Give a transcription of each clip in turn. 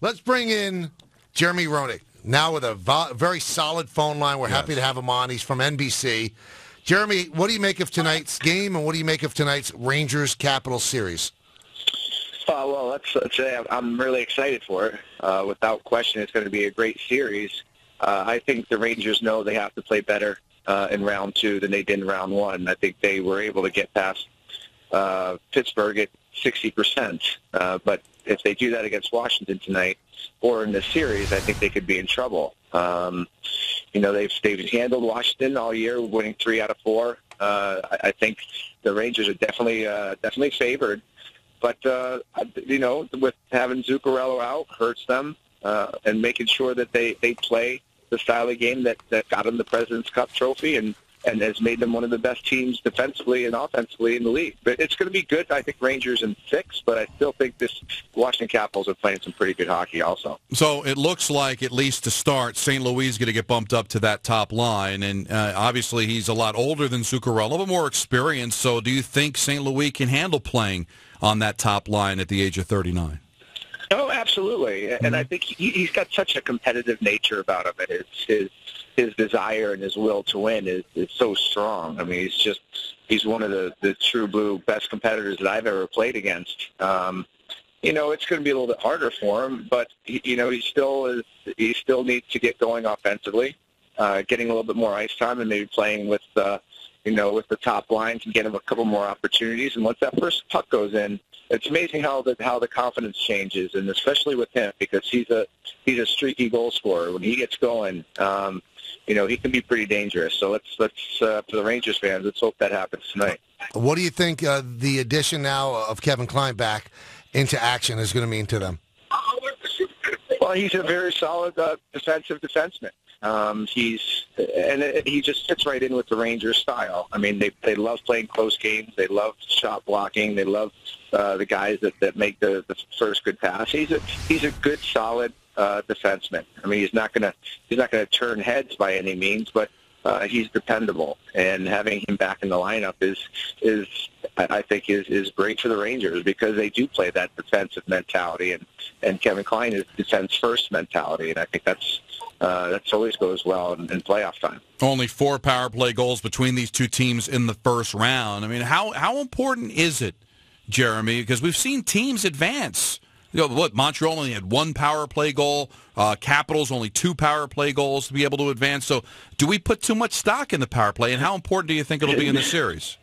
Let's bring in Jeremy Roenick, now with a very solid phone line. We're happy to have him on. He's from NBC. Jeremy, what do you make of tonight's game, and what do you make of tonight's Rangers-Capitals series? Well, let's say I'm really excited for it. Without question, it's going to be a great series. I think the Rangers know they have to play better in round 2 than they did in round 1. I think they were able to get past Pittsburgh at 60%. But if they do that against Washington tonight or in this series, I think they could be in trouble. They've handled Washington all year, winning 3 out of 4. I think the Rangers are definitely favored. But, with having Zuccarello out hurts them, and making sure that they play the style of game that got them the President's Cup trophy and has made them one of the best teams defensively and offensively in the league. But it's going to be good, I think, Rangers in 6, but I still think this Washington Capitals are playing some pretty good hockey also. So it looks like, at least to start, St. Louis is going to get bumped up to that top line, and obviously he's a lot older than Zuccarello, but more experienced. So do you think St. Louis can handle playing on that top line at the age of 39? Oh, absolutely. And I think he's got such a competitive nature about him, and his desire and his will to win is so strong. I mean, he's one of the true blue best competitors that I've ever played against. It's going to be a little bit harder for him, but he still needs to get going offensively, getting a little bit more ice time, and maybe playing with with the top line can get him a couple more opportunities. And once that first puck goes in, it's amazing how the confidence changes, and especially with him, because he's a streaky goal scorer. When he gets going, he can be pretty dangerous. So let's for the Rangers fans, let's hope that happens tonight. What do you think the addition now of Kevin Kline back into action is going to mean to them? Well, he's a very solid defensive defenseman. He just fits right in with the Rangers style. I mean, they love playing close games. They love shot blocking. They love the guys that make the first good pass. He's a good, solid defenseman. I mean, he's not gonna turn heads by any means, but he's dependable. And having him back in the lineup I think is great for the Rangers, because they do play that defensive mentality, and Kevin Kline is defense first mentality, and I think that's always goes well in playoff time. Only 4 power play goals between these two teams in the first round. I mean, how important is it, Jeremy? Because we've seen teams advance. Montreal only had 1 power play goal. Capitals only 2 power play goals to be able to advance. So do we put too much stock in the power play, and how important do you think it'll be in the series?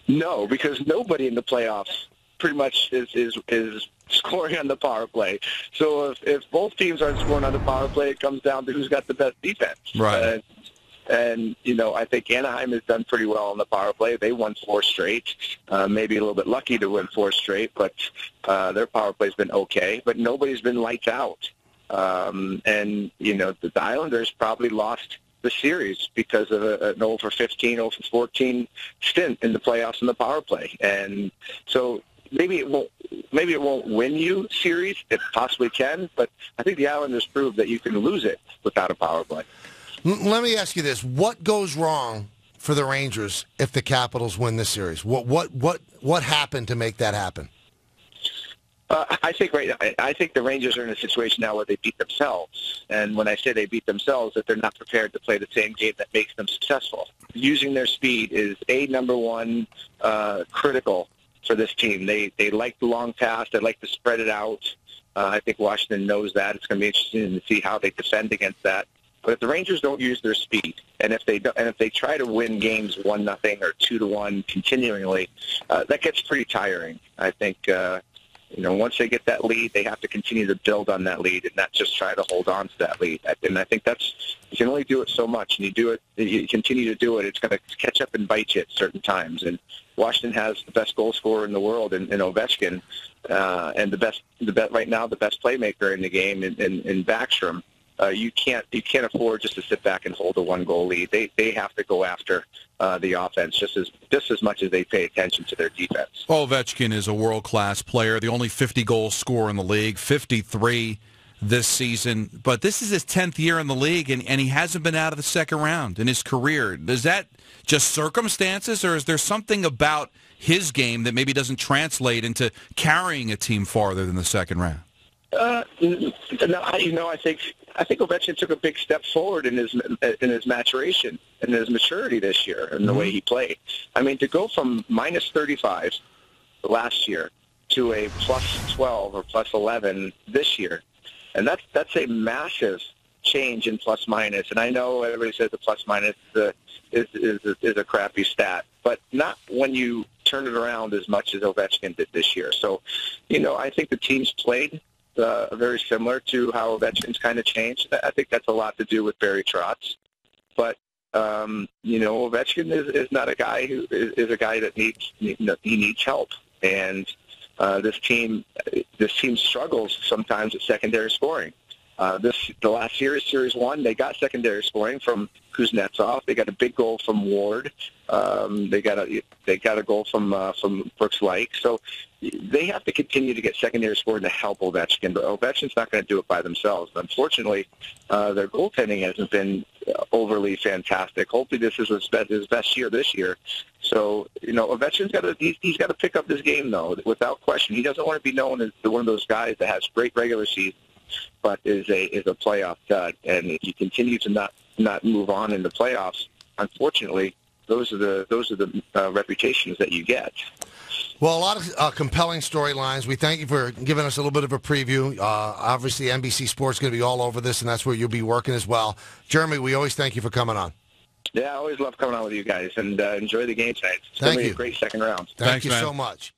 No, because nobody in the playoffs pretty much is scoring on the power play. So if both teams aren't scoring on the power play, it comes down to who's got the best defense. Right. And I think Anaheim has done pretty well on the power play. They won 4 straight, maybe a little bit lucky to win 4 straight, but their power play's been okay. But nobody's been lights out. The Islanders probably lost the series because of an 0 for 15, 0 for 14 stint in the playoffs in the power play. And so maybe it won't win you series. It possibly can, but I think the Islanders proved that you can lose it without a power play. Let me ask you this: what goes wrong for the Rangers if the Capitals win this series? What happened to make that happen? I think the Rangers are in a situation now where they beat themselves. And when I say they beat themselves, that they're not prepared to play the same game that makes them successful. Using their speed is number one critical for this team. They like the long pass. They like to spread it out. I think Washington knows that. It's going to be interesting to see how they defend against that. But if the Rangers don't use their speed, and if they try to win games 1-0 or 2-1 continually, that gets pretty tiring. I think once they get that lead, they have to continue to build on that lead and not just try to hold on to that lead. And I think you can only do it so much. And you continue to do it, it's going to catch up and bite you at certain times. And Washington has the best goal scorer in the world in Ovechkin, and the best playmaker in the game in Backstrom. You can't afford just to sit back and hold a 1-goal lead. They have to go after the offense just as much as they pay attention to their defense. Ovechkin is a world-class player, the only 50-goal scorer in the league, 53 this season. But this is his 10th year in the league, and he hasn't been out of the second round in his career. Is that just circumstances, or is there something about his game that maybe doesn't translate into carrying a team farther than the second round? No, I think Ovechkin took a big step forward in his maturation and his maturity this year and the way he played. I mean, to go from minus 35 last year to a plus 12 or plus 11 this year, and that's a massive change in plus minus. And I know everybody says the plus minus is a crappy stat, but not when you turn it around as much as Ovechkin did this year. So, I think the teams played very similar to how Ovechkin's kind of changed. I think that's a lot to do with Barry Trotz. But, Ovechkin is not a guy who is a guy that needs help. And this team struggles sometimes at secondary scoring. The last series 1, they got secondary scoring from Kuznetsov. They got a big goal from Ward. They got a goal from Brooks Lake. So they have to continue to get secondary scoring to help Ovechkin. But Ovechkin's not going to do it by themselves. Unfortunately, their goaltending hasn't been overly fantastic. Hopefully, this is his best year this year. So Ovechkin's he's got to pick up this game though, without question. He doesn't want to be known as one of those guys that has great regular season, but is a playoff dud. And if you continue to not move on in the playoffs, unfortunately, those are the reputations that you get. Well, a lot of compelling storylines. We thank you for giving us a little bit of a preview. Obviously, NBC Sports is going to be all over this, and that's where you'll be working as well. Jeremy, we always thank you for coming on. Yeah, I always love coming on with you guys, and enjoy the game tonight. It's going to be a great second round. Thank you so much.